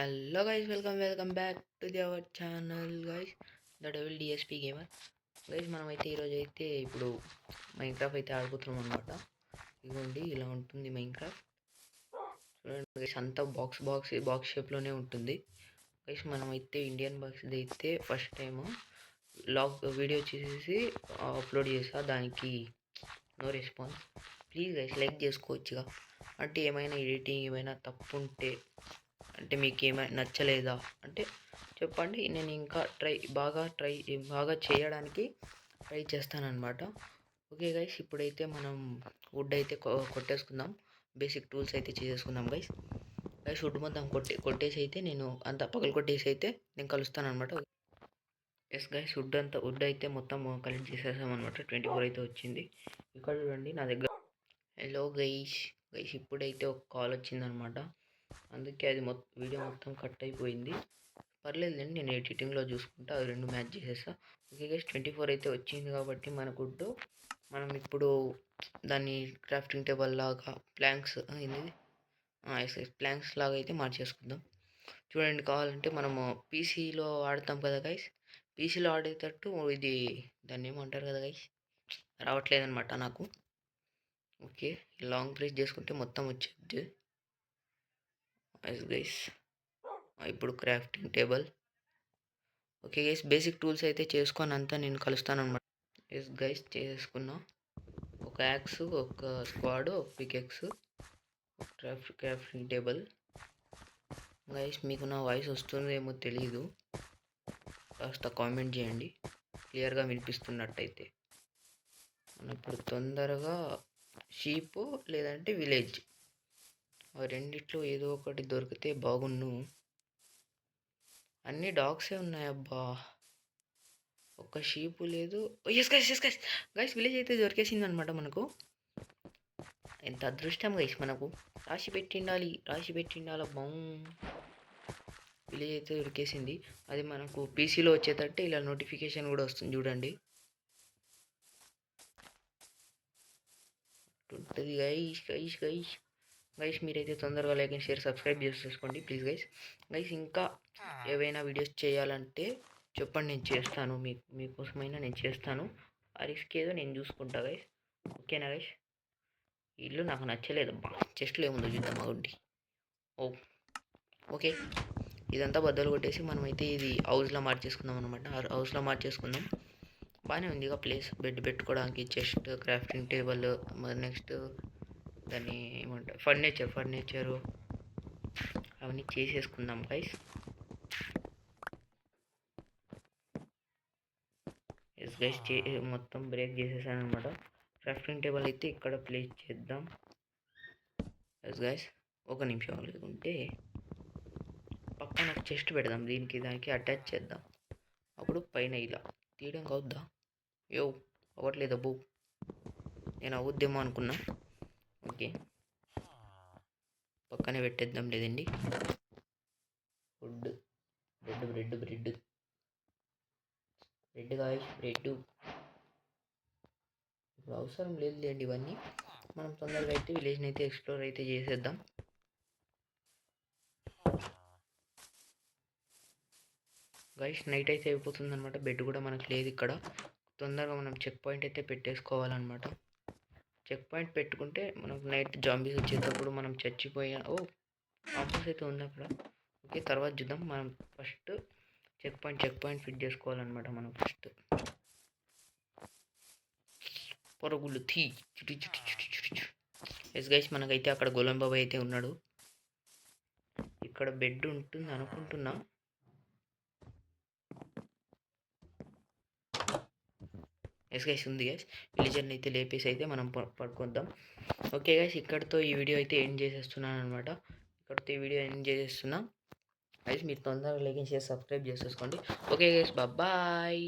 Hello guys, welcome back to our channel guys, the Devil DSP Gamer. Guys, మనమైతే ఈరోజు అయితే ఇప్పుడు Minecraft అయితే ఆడుకుంటున్నాం అనమాట. ఇదిగోండి ఇలా ఉంటుంది మైన్క్రాఫ్ట్. చూడండి గైస్, అంతా బాక్స్ షేప్లోనే ఉంటుంది గైస్. మనమైతే ఇండియన్ బాక్స్ అయితే ఫస్ట్ టైం వీడియో చేసేసి అప్లోడ్ చేసా, దానికి no response. Please guys like చేసుకోవచ్చుగా. అంటే ఏమైనా ఎడిటింగ్ ఏమైనా తప్పు ఉంటే, అంటే మీకు ఏమైనా నచ్చలేదా అంటే చెప్పండి, నేను ఇంకా బాగా చేయడానికి ట్రై చేస్తానన్నమాట. ఓకే గైస్, ఇప్పుడైతే మనం వుడ్ అయితే కొట్టేసుకుందాం. బేసిక్ టూల్స్ అయితే చేసేసుకుందాం గైస్. వుడ్ మొత్తం కొట్టేసి అయితే నేను అంత పగలు కొట్టేసి అయితే నేను కలుస్తాను అనమాట. ఎస్ గైస్, వుడ్ అయితే మొత్తం కలెక్ట్ చేసేసామన్నమాట. 24 అయితే వచ్చింది. ఇక్కడ చూడండి నా దగ్గర. హలో గైస్, ఇప్పుడైతే ఒక కాల్ వచ్చిందనమాట, అందుకే అది వీడియో మొత్తం కట్ అయిపోయింది. పర్లేదులేండి, నేను ఎడిటింగ్లో చూసుకుంటా, అది రెండు మ్యాచ్ చేసేస్తా. ఓకే గైస్, 24 అయితే వచ్చింది కాబట్టి మన గుడ్డు మనం ఇప్పుడు దాన్ని క్రాఫ్టింగ్ టేబుల్ లాగా ప్లాంక్స్ లాగా అయితే మార్చేసుకుందాం. చూడండి, కావాలంటే మనము పీసీలో ఆడతాం కదా గైస్, పీసీలో ఆడేటట్టు ఇది దాన్ని ఏమంటారు కదా గైస్, రావట్లేదనమాట నాకు. ఓకే, లాంగ్ ప్రెస్ చేసుకుంటే మొత్తం వచ్చేది గైస్. ఇప్పుడు crafting table. Okay guys, basic tools అయితే చేసుకొని అంతా నేను కలుస్తాను అనమాట. ఎస్ గైస్, చేసుకున్నా. ఒక యాక్స్, ఒక స్క్వాడ్, ఒక పికెక్స్, క్రాఫ్టింగ్ టేబుల్. గైస్, మీకు నా వాయిస్ వస్తుందేమో తెలీదు, కాస్త కామెంట్ చేయండి క్లియర్గా వినిపిస్తున్నట్టయితే. మనం ఇప్పుడు తొందరగా షీప్ లేదంటే విలేజ్, ఆ రెండిట్లో ఏదో ఒకటి దొరికితే బాగున్ను. అన్ని డాగ్సే ఉన్నాయి అబ్బా, ఒక్క షీపు లేదు. ఎస్ గైస్, విలేజ్ అయితే దొరికేసింది అనమాట మనకు. ఎంత అదృష్టం గైస్, మనకు రాసి పెట్టిండాలి బౌ. విలేజ్ అయితే దొరికేసింది. అది మనకు పీసీలో వచ్చేటట్టు ఇలా నోటిఫికేషన్ కూడా వస్తుంది చూడండి. ఉంటుంది గైస్, మీరైతే తొందరగా లైక్ అండ్ షేర్ సబ్స్క్రైబ్ చేసేసుకోండి ప్లీజ్ గైస్. ఇంకా ఏవైనా వీడియోస్ చేయాలంటే చెప్పండి, నేను చేస్తాను. మీకోసమైనా నేను చేస్తాను. ఆ రిస్క్ ఏదో నేను చూసుకుంటా గైస్. ఓకేనా గైస్, ఇల్లు నాకు నచ్చలేదబ్బా, చెస్ట్లో ఏముందో చూద్దాం అగుండి. ఓకే, ఇదంతా బద్దలు కొట్టేసి మనమైతే ఇది హౌస్లో మార్చేసుకుందాం అనమాట. హౌస్లో మార్చేసుకుందాం. బాగానే ఉంది ఇక ప్లేస్, బెడ్ పెట్టుకోవడానికి, చెస్ట్, క్రాఫ్టింగ్ టేబుల్, నెక్స్ట్ దాన్ని ఏమంటారు ఫర్నిచరు అవన్నీ చేసేసుకుందాం గైస్. ఎస్ గైస్, మొత్తం బ్రేక్ చేసేసాను అనమాట. క్రాఫ్టింగ్ టేబుల్ అయితే ఇక్కడ ప్లేస్ చేద్దాం. ఎస్ గైస్, ఒక నిమిషం లేకుంటే పక్కన ఒక చెస్ట్ పెడదాం, దానికి అటాచ్ చేద్దాం. అప్పుడు పైన ఇలా తీయడం అవుద్దా? అవ్వట్లేదు అబ్బో, నేను అవుద్దేమో అనుకున్నా. ఓకే, పక్కనే పెట్టేద్దాం. లేదండి, ఫుడ్, బ్రెడ్ గాయస్, బ్రెడ్ ఇప్పుడు అవసరం లేదులేండి ఇవన్నీ. మనం తొందరగా అయితే విలేజ్ని అయితే ఎక్స్ప్లోర్ అయితే చేసేద్దాం. గైస్, నైట్ అయితే అయిపోతుంది అనమాట. బెడ్ కూడా మనకు లేదు ఇక్కడ. తొందరగా మనం చెక్ పాయింట్ అయితే పెట్టేసుకోవాలన్నమాట. చెక్ పాయింట్ పెట్టుకుంటే మనకు నైట్ జాంబీస్ వచ్చేటప్పుడు మనం చచ్చిపోయిన కాంపస్ అయితే ఉంది అక్కడ. ఓకే, తర్వాత చూద్దాం. మనం ఫస్ట్ చెక్ పాయింట్ ఫిట్ చేసుకోవాలన్నమాట. మనం ఫస్ట్ పొరుగులు ఎస్ గైస్, మనకైతే అక్కడ గోలం బాబాయ్ అయితే ఉన్నాడు. ఇక్కడ బెడ్ ఉంటుంది అనుకుంటున్నా. ఎస్ గైస్, ఉంది గైస్. విలేజర్ని అయితే లేపేసి అయితే మనం పడుకుందాం. ఓకే గైస్, ఇక్కడితో ఈ వీడియో అయితే ఎండ్ చేసేస్తున్నాను అనమాట. గైస్, మీరు తొందరగా లైక్ అండ్ షేర్ సబ్స్క్రైబ్ చేసేసుకోండి. Okay guys, bye.